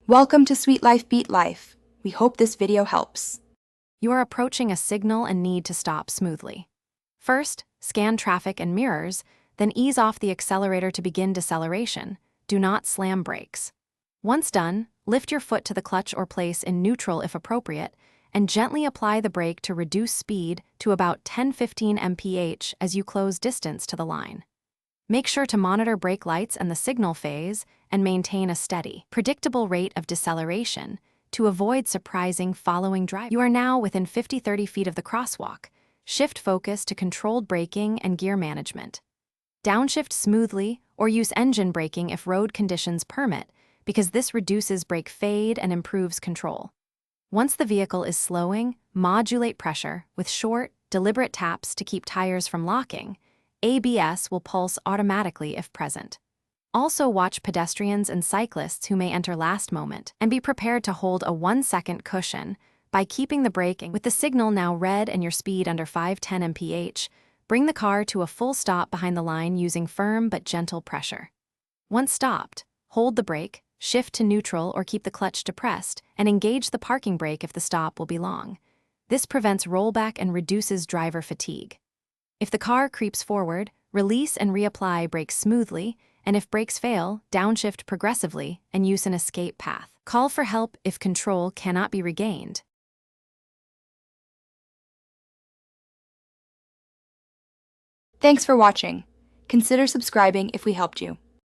Welcome to Sweet Life Beat Life. We hope this video helps. You are approaching a signal and need to stop smoothly. First, scan traffic and mirrors, then ease off the accelerator to begin deceleration. Do not slam brakes. Once done, lift your foot to the clutch or place in neutral if appropriate, and gently apply the brake to reduce speed to about 10-15 mph as you close distance to the line. Make sure to monitor brake lights and the signal phase and maintain a steady, predictable rate of deceleration to avoid surprising following drive. You are now within 50-30 feet of the crosswalk. Shift focus to controlled braking and gear management. Downshift smoothly or use engine braking if road conditions permit, because this reduces brake fade and improves control. Once the vehicle is slowing, modulate pressure with short, deliberate taps to keep tires from locking. ABS will pulse automatically if present. Also watch pedestrians and cyclists who may enter last moment, and be prepared to hold a 1-second cushion by keeping the braking. With the signal now red and your speed under 5-10 mph, bring the car to a full stop behind the line using firm but gentle pressure. Once stopped, hold the brake, shift to neutral or keep the clutch depressed, and engage the parking brake if the stop will be long. This prevents rollback and reduces driver fatigue. If the car creeps forward, release and reapply brakes smoothly, and if brakes fail, downshift progressively and use an escape path. Call for help if control cannot be regained. Thanks for watching. Consider subscribing if we helped you.